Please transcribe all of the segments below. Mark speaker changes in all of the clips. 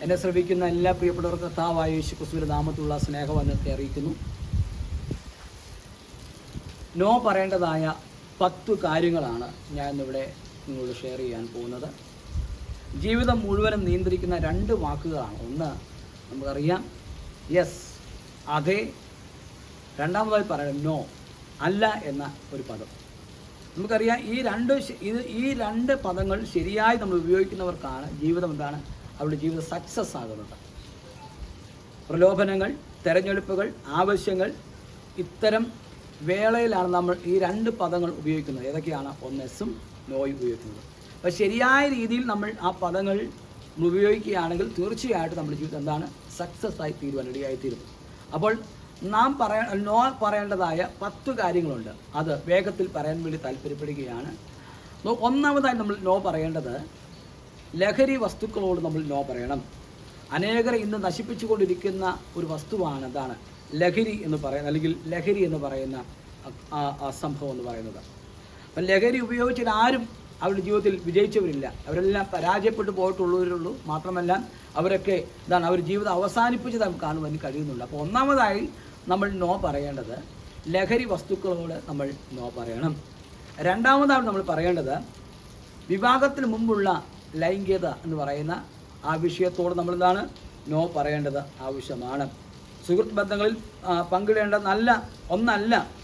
Speaker 1: എന്നെ ശ്രമിക്കുന്ന എല്ലാ പ്രിയപ്പെട്ടവർക്കും കർത്താവായ യേശു ക്രിസ്തുവിന്റെ നാമത്തിലുള്ള സ്നേഹവന്ദനത്തെ അറിയിക്കുന്നു. നോ പറയേണ്ടതായ 10 കാര്യങ്ങളാണ് ഞാൻ ഇന്നിവിടെ നിങ്ങളോട് ഷെയർ ചെയ്യാൻ പോകുന്നത്. ജീവിതം മുഴുവനും നിയന്ത്രിക്കുന്ന 2 വാക്കുകളാണ്. ഒന്ന് നമുക്കറിയാം, യെസ്, അതെ. രണ്ടാമതായി പറയണം നോ, അല്ല എന്ന ഒരു പദം. നമുക്കറിയാം ഈ രണ്ട് പദങ്ങൾ ശരിയായി നമ്മൾ ഉപയോഗിക്കുന്നവർക്കാണ് ജീവിതം അവരുടെ ജീവിതം സക്സസ് ആകുന്നത്. പ്രലോഭനങ്ങൾ, തെരഞ്ഞെടുപ്പുകൾ, ആവശ്യങ്ങൾ, ഇത്തരം വേളയിലാണ് നമ്മൾ ഈ 2 പദങ്ങൾ ഉപയോഗിക്കുന്നത്. ഏതൊക്കെയാണ്? ഒന്നെസ്സും നോയും ഉപയോഗിക്കുന്നത്. അപ്പോൾ ശരിയായ രീതിയിൽ നമ്മൾ ആ പദങ്ങൾ ഉപയോഗിക്കുകയാണെങ്കിൽ തീർച്ചയായിട്ടും നമ്മുടെ ജീവിതം സക്സസ് ആയി തീരുവാൻ റെഡിയായിത്തീരും. അപ്പോൾ നാം നോ പറയേണ്ടതായ 10 കാര്യങ്ങളുണ്ട്. അത് വേഗത്തിൽ പറയാൻ വേണ്ടി താല്പര്യപ്പെടുകയാണ്. ഒന്നാമതായി നമ്മൾ നോ പറയേണ്ടത് ലഹരി വസ്തുക്കളോട് നമ്മൾ നോ പറയണം. അനേകരെ ഇന്ന് നശിപ്പിച്ചുകൊണ്ടിരിക്കുന്ന ഒരു വസ്തുവാണ് ലഹരി എന്ന് പറയുന്നത്, അല്ലെങ്കിൽ ലഹരി എന്ന് പറയുന്ന സംഭവം എന്ന് പറയുന്നത്. അപ്പം ലഹരി ഉപയോഗിച്ചിട്ട് ആരും അവരുടെ ജീവിതത്തിൽ വിജയിച്ചവരില്ല. അവരെല്ലാം പരാജയപ്പെട്ടു പോയിട്ടുള്ളവരുള്ളൂ. മാത്രമല്ല അവരൊക്കെ അവർ ജീവിതം അവസാനിപ്പിച്ച് നമുക്ക് കാണുവാൻ കഴിയുന്നുണ്ട്. അപ്പോൾ ഒന്നാമതായി നമ്മൾ നോ പറയേണ്ടത് ലഹരി വസ്തുക്കളോട് നമ്മൾ നോ പറയണം. രണ്ടാമതായി നമ്മൾ പറയേണ്ടത് വിവാഹത്തിന് മുമ്പുള്ള ലൈംഗികത എന്ന് പറയുന്ന ആ വിഷയത്തോട് നമ്മൾ നോ പറയേണ്ടത് ആവശ്യമാണ്. സുഹൃത്ത് ബന്ധങ്ങളിൽ പങ്കിടേണ്ടതല്ല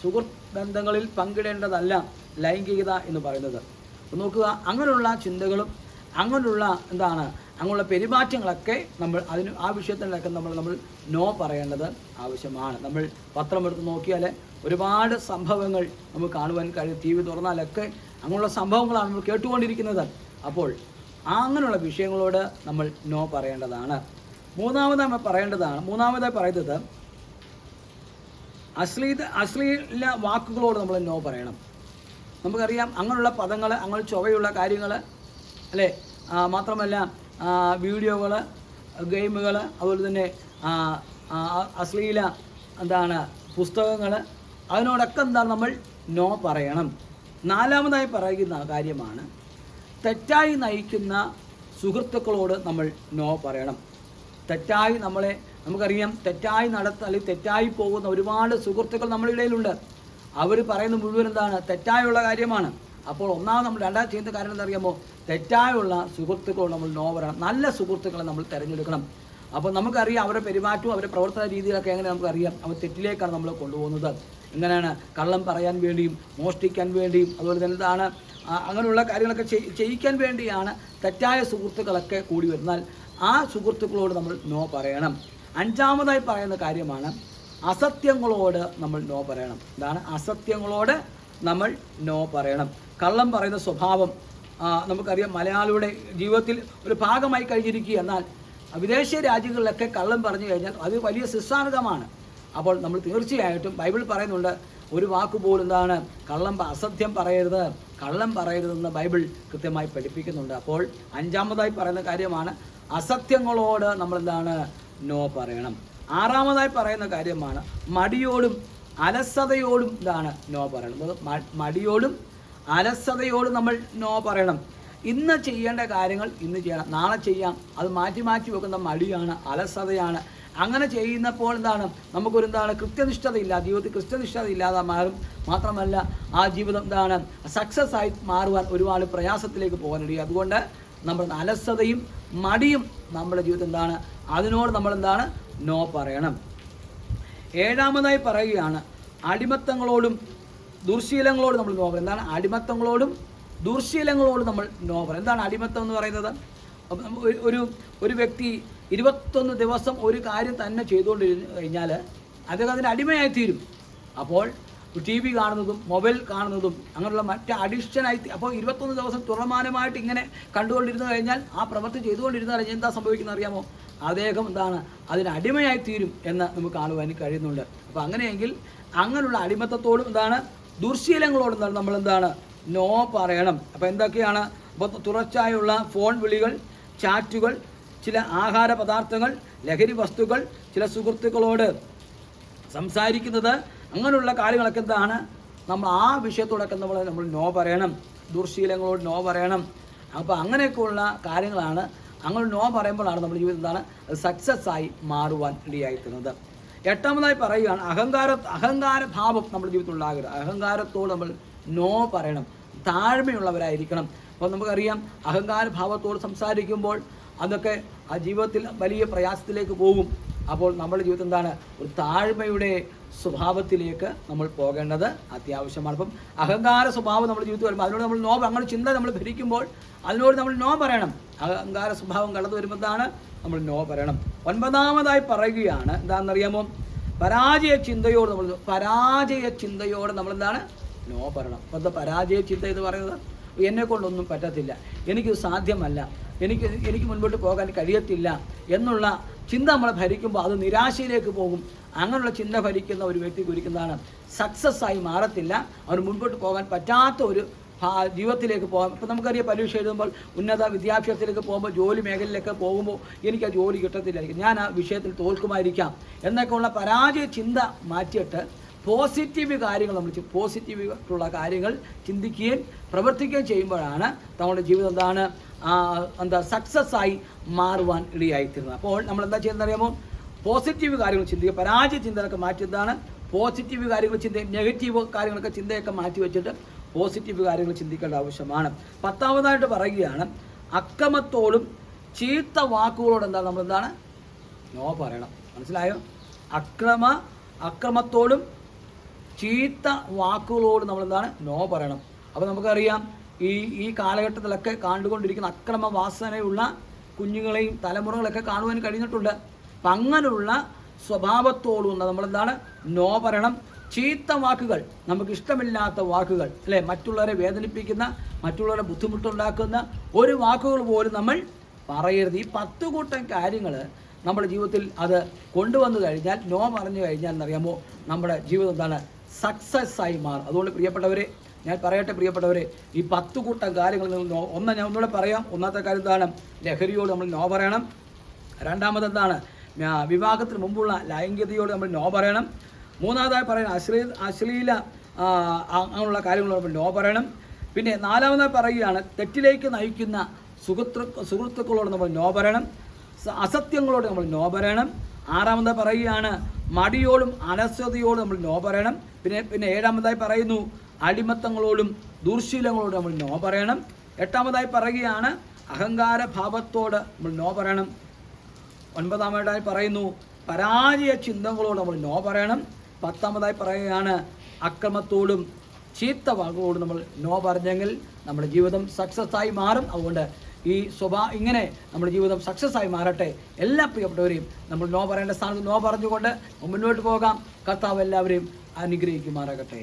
Speaker 1: സുഹൃത്ത് ബന്ധങ്ങളിൽ പങ്കിടേണ്ടതല്ല ലൈംഗികത എന്ന് പറയുന്നത്. നോക്കുക, അങ്ങനെയുള്ള ചിന്തകളും അങ്ങനെയുള്ള പെരുമാറ്റങ്ങളൊക്കെ നമ്മൾ ആ വിഷയത്തിലൊക്കെ നമ്മൾ നോ പറയേണ്ടത് ആവശ്യമാണ്. നമ്മൾ പത്രമെടുത്ത് നോക്കിയാൽ ഒരുപാട് സംഭവങ്ങൾ നമുക്ക് കാണുവാൻ കഴിയും. TV തുറന്നാലൊക്കെ അങ്ങനെയുള്ള സംഭവങ്ങളാണ് നമ്മൾ കേട്ടുകൊണ്ടിരിക്കുന്നത്. അപ്പോൾ അങ്ങനെയുള്ള വിഷയങ്ങളോട് നമ്മൾ നോ പറയേണ്ടതാണ്. മൂന്നാമതായി പറയുന്നത് അശ്ലീല വാക്കുകളോട് നമ്മൾ നോ പറയണം. നമുക്കറിയാം, അങ്ങനെയുള്ള പദങ്ങൾ, അങ്ങനെ ചൊവ്വയുള്ള കാര്യങ്ങൾ, അല്ലേ? മാത്രമല്ല വീഡിയോകൾ, ഗെയിമുകൾ, അതുപോലെ തന്നെ അശ്ലീല പുസ്തകങ്ങൾ, അതിനോടൊക്കെ നമ്മൾ നോ പറയണം. നാലാമതായി പറയുന്ന കാര്യമാണ് തെറ്റായി നയിക്കുന്ന സുഹൃത്തുക്കളോട് നമ്മൾ നോ പറയണം. നമുക്കറിയാം, തെറ്റായി അല്ലെങ്കിൽ തെറ്റായി പോകുന്ന ഒരുപാട് സുഹൃത്തുക്കൾ നമ്മുടെ ഇടയിലുണ്ട്. അവർ പറയുന്ന മുഴുവൻ തെറ്റായുള്ള കാര്യമാണ്. അപ്പോൾ നമ്മൾ രണ്ടാമത് ചെയ്യുന്ന കാര്യം എന്താ? തെറ്റായുള്ള സുഹൃത്തുക്കളോട് നമ്മൾ നോ പറയണം. നല്ല സുഹൃത്തുക്കളെ നമ്മൾ തിരഞ്ഞെടുക്കണം. അപ്പോൾ നമുക്കറിയാം അവരുടെ പെരുമാറ്റവും അവരുടെ പ്രവർത്തന രീതിയിലൊക്കെ എങ്ങനെ നമുക്കറിയാം അവർ തെറ്റിലേക്കാണ് നമ്മൾ കൊണ്ടുപോകുന്നത്. എങ്ങനെയാണ് കള്ളം പറയാൻ വേണ്ടിയും മോഷ്ടിക്കാൻ വേണ്ടിയും അതുപോലെ തന്നെ അങ്ങനെയുള്ള കാര്യങ്ങളൊക്കെ ചെയ്യിക്കാൻ വേണ്ടിയാണ് തെറ്റായ സുഹൃത്തുക്കളൊക്കെ കൂടി വരുന്നാൽ ആ സുഹൃത്തുക്കളോട് നമ്മൾ നോ പറയണം. അഞ്ചാമതായി പറയുന്ന കാര്യമാണ് അസത്യങ്ങളോട് നമ്മൾ നോ പറയണം. അസത്യങ്ങളോട് നമ്മൾ നോ പറയണം. കള്ളം പറയുന്ന സ്വഭാവം നമുക്കറിയാം മലയാളിയുടെ ജീവിതത്തിൽ ഒരു ഭാഗമായി കഴിഞ്ഞിരിക്കുക. എന്നാൽ വിദേശ രാജ്യങ്ങളിലൊക്കെ കള്ളം പറഞ്ഞു കഴിഞ്ഞാൽ അത് വലിയ ശിക്ഷാർഹമാണ്. അപ്പോൾ നമ്മൾ തീർച്ചയായിട്ടും ബൈബിൾ പറയുന്നുണ്ട്, ഒരു വാക്കുപോലും അസത്യം പറയരുത്, കള്ളം പറയരുതെന്ന് ബൈബിൾ കൃത്യമായി പഠിപ്പിക്കുന്നുണ്ട്. അപ്പോൾ അഞ്ചാമതായി പറയുന്ന കാര്യമാണ് അസത്യങ്ങളോട് നമ്മൾ നോ പറയണം. ആറാമതായി പറയുന്ന കാര്യമാണ് മടിയോടും അലസതയോടും നോ പറയണം. മടിയോടും അലസതയോടും നമ്മൾ നോ പറയണം. ഇന്ന് ചെയ്യേണ്ട കാര്യങ്ങൾ ഇന്ന് ചെയ്യണം, നാളെ ചെയ്യാം. അത് മാറ്റി വെക്കുന്ന മടിയാണ്, അലസതയാണ്. അങ്ങനെ ചെയ്യുന്നപ്പോൾ നമുക്കൊരു കൃത്യനിഷ്ഠതയില്ല, ജീവിതത്തിൽ കൃത്യനിഷ്ഠത ഇല്ലാതെ മാറും. മാത്രമല്ല ആ ജീവിതം സക്സസ് ആയി മാറുവാൻ ഒരുപാട് പ്രയാസത്തിലേക്ക് പോകാൻ കഴിയും. അതുകൊണ്ട് നമ്മൾ അലസതയും മടിയും നമ്മുടെ ജീവിതത്തിൽ അതിനോട് നമ്മൾ നോ പറയണം. ഏഴാമതായി പറയുകയാണ് അടിമത്തങ്ങളോടും ദുർശീലങ്ങളോടും നമ്മൾ നോ പറയും. അടിമത്തങ്ങളോടും ദുർശീലങ്ങളോടും നമ്മൾ നോ പറയും. എന്താണ് അടിമത്തം എന്ന് പറയുന്നത്? ഒരു വ്യക്തി 21 ദിവസം ഒരു കാര്യം തന്നെ ചെയ്തുകൊണ്ടിരുന്നു കഴിഞ്ഞാൽ അദ്ദേഹം അതിന് അടിമയായി തീരും. അപ്പോൾ TV കാണുന്നതും മൊബൈൽ കാണുന്നതും അങ്ങനെയുള്ള മറ്റ് അഡിക്ഷനായി, അപ്പോൾ 21 ദിവസം തുറമാനമായിട്ട് ഇങ്ങനെ കണ്ടുകൊണ്ടിരുന്നു കഴിഞ്ഞാൽ ആ പ്രവൃത്തി ചെയ്തുകൊണ്ടിരുന്നാൽ എന്താ സംഭവിക്കുന്നത് അറിയാമോ? അദ്ദേഹം അതിന് അടിമയായി തീരും എന്ന് നമുക്ക് കാണുവാൻ കഴിയുന്നുണ്ട്. അപ്പോൾ അങ്ങനെയെങ്കിൽ അങ്ങനെയുള്ള അടിമത്തത്തോടും ദുർശീലങ്ങളോടും നമ്മൾ നോ പറയണം. അപ്പോൾ എന്തൊക്കെയാണ്? അപ്പോൾ തുടർച്ചയായുള്ള ഫോൺ വിളികൾ, ചാറ്റുകൾ, ചില ആഹാര പദാർത്ഥങ്ങൾ, ലഹരി വസ്തുക്കൾ, ചില സുഹൃത്തുക്കളോട് സംസാരിക്കുന്നത്, അങ്ങനെയുള്ള കാര്യങ്ങളൊക്കെ നമ്മൾ ആ വിഷയത്തോടൊക്കെ നമ്മൾ നോ പറയണം. ദുർശീലങ്ങളോട് നോ പറയണം. അപ്പോൾ അങ്ങനെയൊക്കെയുള്ള കാര്യങ്ങളാണ് അങ്ങനെ നോ പറയുമ്പോഴാണ് നമ്മുടെ ജീവിതം എന്താണ് സക്സസ് ആയി മാറുവാൻ ഇടയായിത്തീരുന്നത്. എട്ടാമതായി പറയുകയാണ് അഹങ്കാര ഭാവം നമ്മുടെ ജീവിതത്തിൽ ഉണ്ടാകരുത്. അഹങ്കാരത്തോട് നമ്മൾ നോ പറയണം, താഴ്മയുള്ളവരായിരിക്കണം. അപ്പോൾ നമുക്കറിയാം അഹങ്കാര ഭാവത്തോട് സംസാരിക്കുമ്പോൾ അതൊക്കെ ആ ജീവിതത്തിൽ വലിയ പ്രയാസത്തിലേക്ക് പോകും. അപ്പോൾ നമ്മുടെ ജീവിതത്തിൽ എന്താണ് ഒരു താഴ്മയുടെ സ്വഭാവത്തിലേക്ക് നമ്മൾ പോകേണ്ടത് അത്യാവശ്യമാണ്. അപ്പം അഹങ്കാര സ്വഭാവം നമ്മുടെ ജീവിതത്തിൽ വരുമ്പോൾ അതിനോട് നമ്മൾ നോ, അങ്ങനെ ചിന്ത നമ്മൾ ഭരിക്കുമ്പോൾ അതിനോട് നമ്മൾ നോ പറയണം. അഹങ്കാര സ്വഭാവം കടന്നു വരുമ്പോഴാണ് നമ്മൾ നോ പറയണം. ഒൻപതാമതായി പറയുകയാണ് എന്താണെന്നറിയാമോ, പരാജയ ചിന്തയോട് നമ്മൾ എന്താണ് നോ പറയണം. അപ്പോൾ എന്താ പരാജയ ചിന്ത എന്ന് പറയുന്നത്? എന്നെ കൊണ്ടൊന്നും പറ്റത്തില്ല, എനിക്ക് സാധ്യമല്ല, എനിക്ക് മുൻപോട്ട് പോകാൻ കഴിയത്തില്ല എന്നുള്ള ചിന്ത നമ്മളെ ഭരിക്കുമ്പോൾ അത് നിരാശയിലേക്ക് പോകും. അങ്ങനെയുള്ള ചിന്ത ഭരിക്കുന്ന ഒരു വ്യക്തിക്ക് ഒരിക്കുന്നതാണ് സക്സസ് ആയി മാറത്തില്ല. അവന് മുൻപോട്ട് പോകാൻ പറ്റാത്ത ഒരു ജീവിതത്തിലേക്ക് പോകാം. ഇപ്പം നമുക്കറിയാം പരീക്ഷ എഴുതുമ്പോൾ ഉന്നത വിദ്യാഭ്യാസത്തിലേക്ക് പോകുമ്പോൾ ജോലി മേഖലയിലേക്ക് പോകുമ്പോൾ എനിക്ക് ആ ജോലി കിട്ടത്തില്ലായിരിക്കും, ഞാൻ ആ വിഷയത്തിൽ തോൽക്കുമായിരിക്കാം എന്നൊക്കെയുള്ള പരാജയ ചിന്ത മാറ്റിയിട്ട് പോസിറ്റീവ് കാര്യങ്ങൾ ചിന്തിക്കുകയും പ്രവർത്തിക്കുകയും ചെയ്യുമ്പോഴാണ് നമ്മുടെ ജീവിതം എന്താണ് സക്സസ് ആയി മാറുവാൻ ഇടയായിത്തീരുന്നത്. അപ്പോൾ നമ്മൾ എന്താ ചെയ്യുന്നറിയാമോ, പോസിറ്റീവ് കാര്യങ്ങൾ ചിന്തിക്കുക, പരാജയ ചിന്തകളൊക്കെ മാറ്റിയതാണ് പോസിറ്റീവ് കാര്യങ്ങൾ നെഗറ്റീവ് കാര്യങ്ങളൊക്കെ ചിന്തയൊക്കെ മാറ്റി വെച്ചിട്ട് പോസിറ്റീവ് കാര്യങ്ങൾ ചിന്തിക്കേണ്ട ആവശ്യമാണ്. പത്താമതായിട്ട് പറയുകയാണ് അക്രമത്തോടും ചീത്ത വാക്കുകളോട് നമ്മളെന്താണ് നോ പറയണം. മനസ്സിലായോ? അക്രമത്തോടും ചീത്ത വാക്കുകളോട് നമ്മളെന്താണ് നോ പറയണം. അപ്പോൾ നമുക്കറിയാം ഈ കാലഘട്ടത്തിലൊക്കെ കണ്ടുകൊണ്ടിരിക്കുന്ന അക്രമവാസനയുള്ള കുഞ്ഞുങ്ങളെയും തലമുറകളൊക്കെ കാണുവാൻ കഴിഞ്ഞിട്ടുണ്ട്. അപ്പം അങ്ങനെയുള്ള സ്വഭാവത്തോടും നമ്മളെന്താണ് നോ പറയണം. ചീത്ത വാക്കുകൾ, നമുക്ക് ഇഷ്ടമില്ലാത്ത വാക്കുകൾ, അല്ലേ, മറ്റുള്ളവരെ വേദനിപ്പിക്കുന്ന, മറ്റുള്ളവരെ ബുദ്ധിമുട്ടുണ്ടാക്കുന്ന ഒരു വാക്കുകൾ പോലും നമ്മൾ പറയരുത്. ഈ 10 കൂട്ടം കാര്യങ്ങൾ നമ്മുടെ ജീവിതത്തിൽ അത് കൊണ്ടുവന്നു കഴിഞ്ഞാൽ, നോ പറഞ്ഞു കഴിഞ്ഞാൽ എന്നറിയാമോ, നമ്മുടെ ജീവിതം എന്താണ് സക്സസ് ആയി മാറും. അതുകൊണ്ട് പ്രിയപ്പെട്ടവരെ, ഞാൻ പറയട്ടെ പ്രിയപ്പെട്ടവരെ, ഈ 10 കൂട്ടം കാര്യങ്ങൾ നിങ്ങൾ ഞാൻ ഒന്നുകൂടെ പറയാം. ഒന്നാമത്തെ കാര്യം എന്താണ്? ലഹരിയോട് നമ്മൾ നോ പറയണം. രണ്ടാമത് എന്താണ്? വിവാഹത്തിന് മുമ്പുള്ള ലൈംഗികതയോട് നമ്മൾ നോ പറയണം. മൂന്നാമതായി പറയുന്നത് അശ്ലീല അങ്ങനെയുള്ള കാര്യങ്ങളോട് നമ്മൾ നോ പറയണം. പിന്നെ നാലാമതായി പറയുകയാണ് തെറ്റിലേക്ക് നയിക്കുന്ന സുഹൃത്തുക്കളോട് നമ്മൾ നോ പറയണം. അസത്യങ്ങളോട് നമ്മൾ നോ പറയണം. ആറാമതായി പറയുകയാണ് മടിയോടും അലസതയോടും നമ്മൾ നോ പറയണം. പിന്നെ ഏഴാമതായി പറയുന്നു അടിമത്തങ്ങളോടും ദുർശീലങ്ങളോടും നമ്മൾ നോ പറയണം. എട്ടാമതായി പറയുകയാണ് അഹങ്കാര ഭാവത്തോട് നമ്മൾ നോ പറയണം. ഒൻപതാമതായി പറയുന്നു പരാജയ ചിന്തകളോട് നമ്മൾ നോ പറയണം. പത്താമതായി പറയുകയാണ് അക്രമത്തോടും ചീത്ത വാക്കുകളോടും നമ്മൾ നോ പറഞ്ഞെങ്കിൽ നമ്മുടെ ജീവിതം സക്സസ് ആയി മാറും. അതുകൊണ്ട് ഇങ്ങനെ നമ്മുടെ ജീവിതം സക്സസ് ആയി മാറട്ടെ. എല്ലാ പ്രിയപ്പെട്ടവരെയും നമ്മൾ നോ പറയേണ്ട സ്ഥാനത്ത് നോ പറഞ്ഞുകൊണ്ട് മുന്നോട്ട് പോകാം. കർത്താവ് എല്ലാവരെയും അനുഗ്രഹിക്കുമാറാകട്ടെ.